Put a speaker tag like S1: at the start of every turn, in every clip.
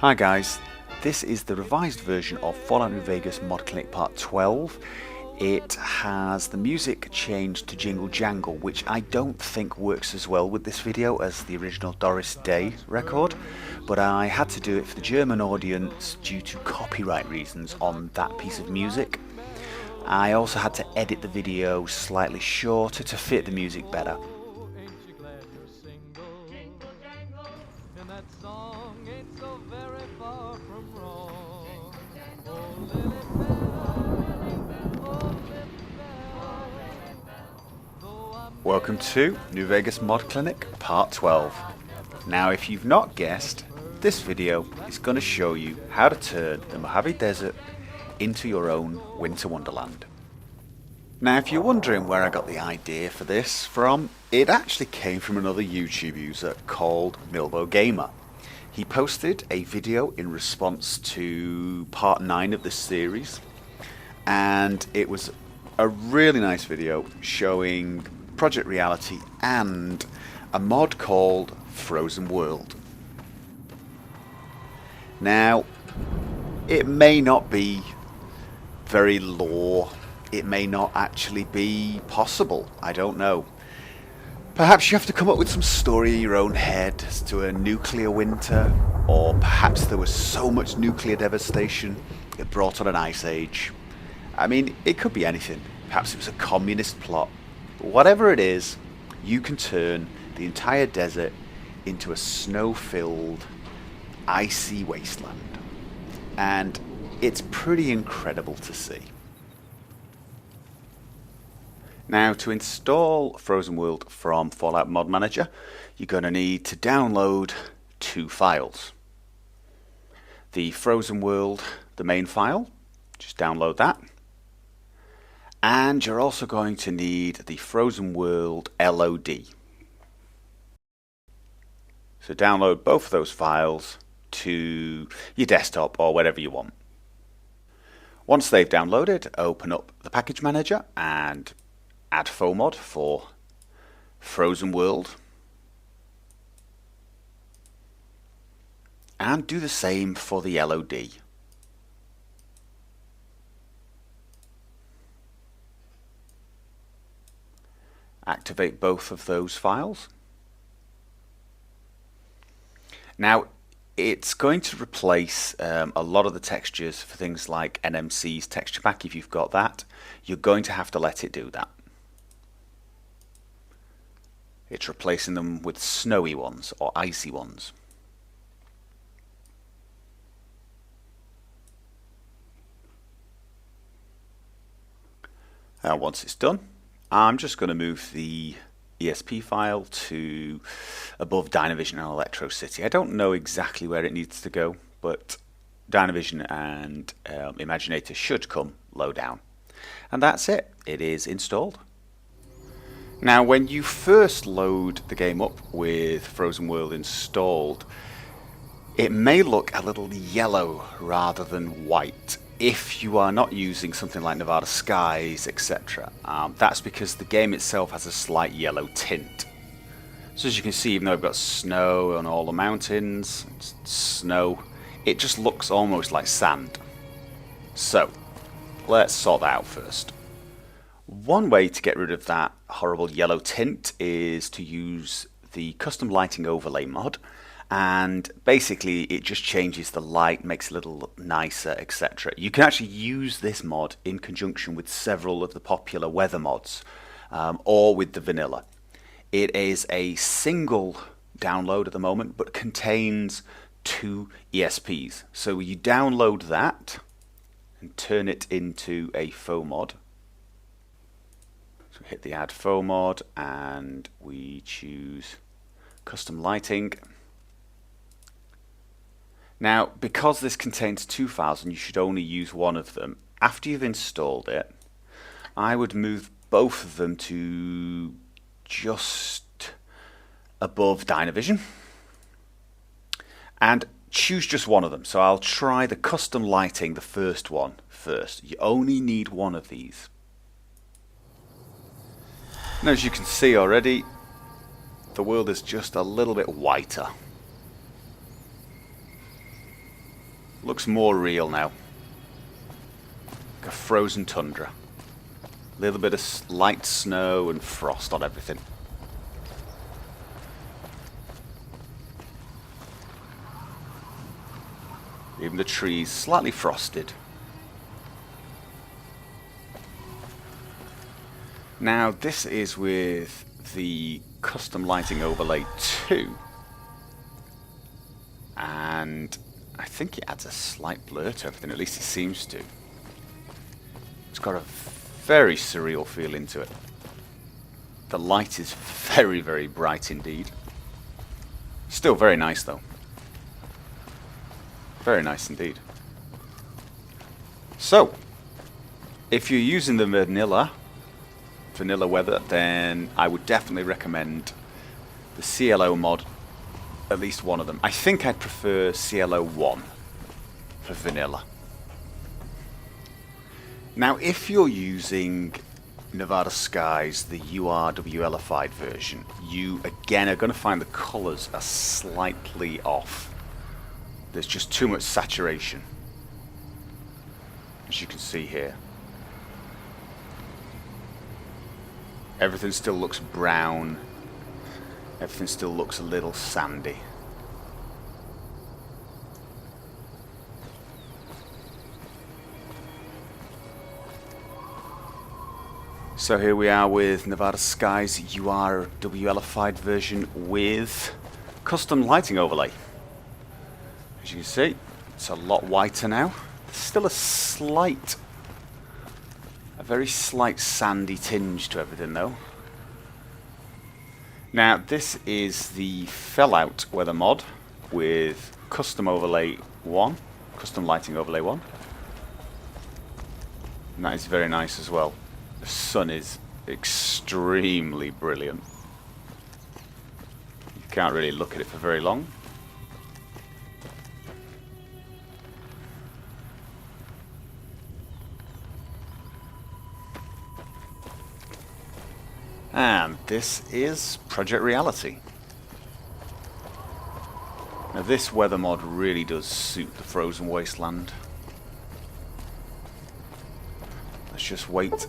S1: Hi guys, this is the revised version of Fallout New Vegas Mod Clinic Part 12. It has the music changed to Jingle Jangle, which I don't think works as well with this video as the original Doris Day record, but I had to do it for the German audience due to copyright reasons on that piece of music. I also had to edit the video slightly shorter to fit the music better. Welcome to New Vegas Mod Clinic Part 12. Now if you've not guessed, this video is going to show you how to turn the Mojave Desert into your own winter wonderland. Now if you're wondering where I got the idea for this from, it actually came from another YouTube user called Milbo Gamer. He posted a video in response to part 9 of this series, and it was a really nice video showing Project Reality and a mod called Frozen World. Now, it may not be very lore, it may not actually be possible, I don't know. Perhaps you have to come up with some story in your own head as to a nuclear winter, or perhaps there was so much nuclear devastation it brought on an ice age. I mean, it could be anything. Perhaps it was a communist plot. But whatever it is, you can turn the entire desert into a snow-filled, icy wasteland. And it's pretty incredible to see. Now, to install Frozen World from Fallout Mod Manager, you're going to need to download 2 files. The Frozen World, the main file, just download that. And you're also going to need the Frozen World LOD. So download both of those files to your desktop or wherever you want. Once they've downloaded, open up the package manager and add FOMod for Frozen World. And do the same for the LOD. Activate both of those files. Now it's going to replace a lot of the textures for things like NMC's texture pack. If you've got that, you're going to have to let it do that. It's replacing them with snowy ones or icy ones. Once it's done, I'm just going to move the ESP file to above Dynavision and Electro City. I don't know exactly where it needs to go, but Dynavision and Imaginator should come low down. And that's it. It is installed. Now, when you first load the game up with Frozen World installed, it may look a little yellow rather than white if you are not using something like Nevada Skies, etc. That's because the game itself has a slight yellow tint. So as you can see, even though I've got snow on all the mountains, snow, it just looks almost like sand. So, let's sort that out first. One way to get rid of that horrible yellow tint is to use the custom lighting overlay mod, and basically it just changes the light, makes it a little nicer, etc. You can actually use this mod in conjunction with several of the popular weather mods, or with the vanilla. It is a single download at the moment, but contains 2 ESPs. So you download that and turn it into a faux mod. So we hit the add faux mod and we choose custom lighting. Now, because this contains 2 files and you should only use one of them, after you've installed it, I would move both of them to just above Dynavision and choose just one of them. So I'll try the custom lighting, the first one, first. You only need one of these. And as you can see already, the world is just a little bit whiter. Looks more real now. Like a frozen tundra. A little bit of light snow and frost on everything. Even the trees slightly frosted. Now this is with the custom lighting overlay 2. And I think it adds a slight blur to everything, at least it seems to. It's got a very surreal feeling to it. The light is very, very bright indeed. Still very nice though. Very nice indeed. So, if you're using the vanilla weather, then I would definitely recommend the CLO mod, at least one of them. I think I'd prefer CLO 1 for vanilla. Now, if you're using Nevada Skies, the URWLified version, you again are going to find the colours are slightly off. There's just too much saturation, as you can see here. Everything still looks brown. Everything still looks a little sandy. So here we are with Nevada Skies URWLified version with custom lighting overlay. As you can see, it's a lot whiter now. There's still a very slight sandy tinge to everything though. Now this is the Fellout weather mod with custom overlay 1, custom lighting overlay 1. And that is very nice as well. The sun is extremely brilliant. You can't really look at it for very long. And this is Project Reality. Now this weather mod really does suit the frozen wasteland. Let's just wait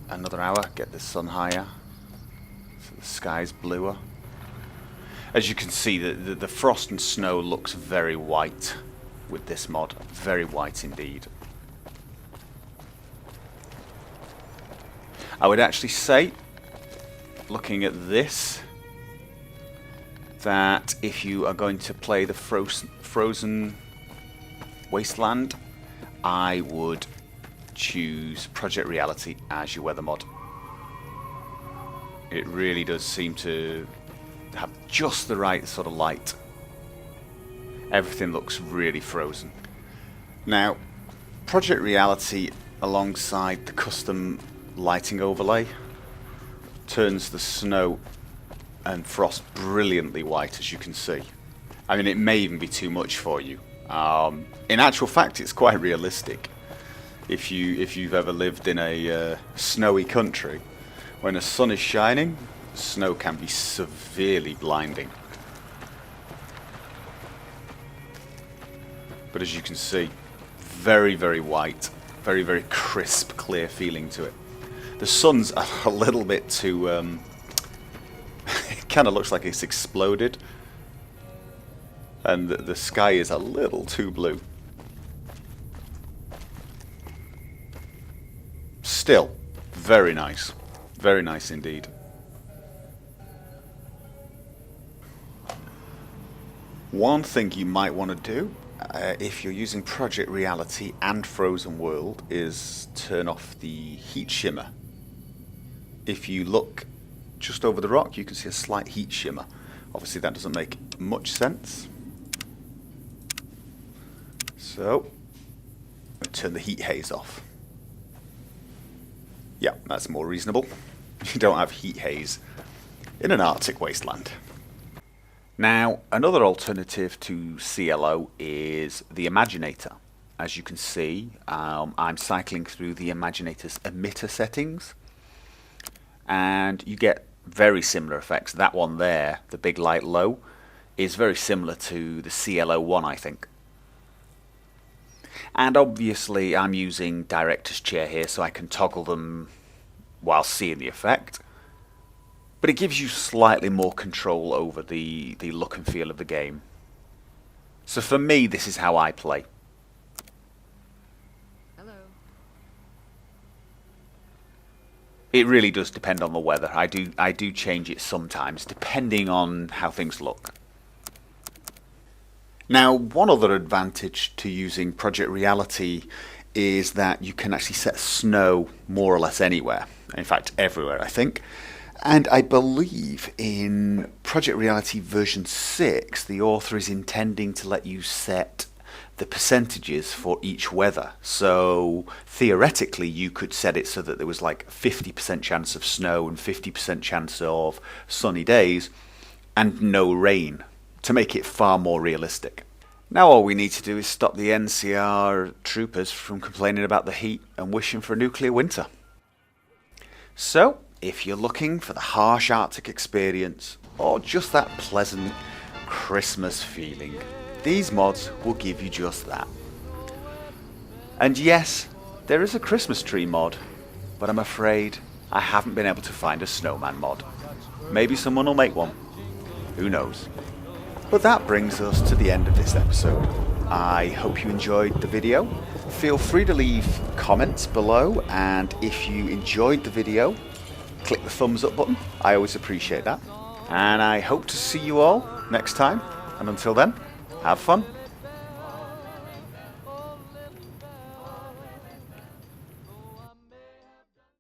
S1: another hour, get the sun higher, so the sky's bluer. As you can see, the frost and snow looks very white with this mod, very white indeed. I would actually say, looking at this, that if you are going to play the frozen wasteland, I would choose Project Reality as your weather mod. It really does seem to have just the right sort of light. Everything looks really frozen. Now, Project Reality alongside the custom lighting overlay turns the snow and frost brilliantly white, as you can see. I mean, it may even be too much for you. In actual fact, it's quite realistic. If you've ever lived in a snowy country, when the sun is shining, snow can be severely blinding. But as you can see, very, very white, very, very crisp, clear feeling to it. The sun's a little bit too, it kind of looks like it's exploded. And the sky is a little too blue. Still, very nice. Very nice indeed. One thing you might want to do, if you're using Project Reality and Frozen World, is turn off the heat shimmer. If you look just over the rock, you can see a slight heat shimmer. Obviously that doesn't make much sense. So, turn the heat haze off. Yeah, that's more reasonable. You don't have heat haze in an Arctic wasteland. Now, another alternative to CLO is the Imaginator. As you can see, I'm cycling through the Imaginator's emitter settings, and you get very similar effects. That one there, the big light low, is very similar to the CLO one, I think. And obviously I'm using director's chair here so I can toggle them while seeing the effect. But it gives you slightly more control over the look and feel of the game. So for me, this is how I play.
S2: Hello.
S1: It really does depend on the weather. I do change it sometimes, depending on how things look. Now, one other advantage to using Project Reality is that you can actually set snow more or less anywhere. In fact, everywhere, I think. And I believe in Project Reality version 6, the author is intending to let you set the percentages for each weather. So theoretically, you could set it so that there was like 50% chance of snow and 50% chance of sunny days and no rain, to make it far more realistic. Now all we need to do is stop the NCR troopers from complaining about the heat and wishing for a nuclear winter. So, if you're looking for the harsh Arctic experience, or just that pleasant Christmas feeling, these mods will give you just that. And yes, there is a Christmas tree mod, but I'm afraid I haven't been able to find a snowman mod. Maybe someone will make one. Who knows? But that brings us to the end of this episode. I hope you enjoyed the video. Feel free to leave comments below, and if you enjoyed the video, click the thumbs up button. I always appreciate that. And I hope to see you all next time. And until then, have fun.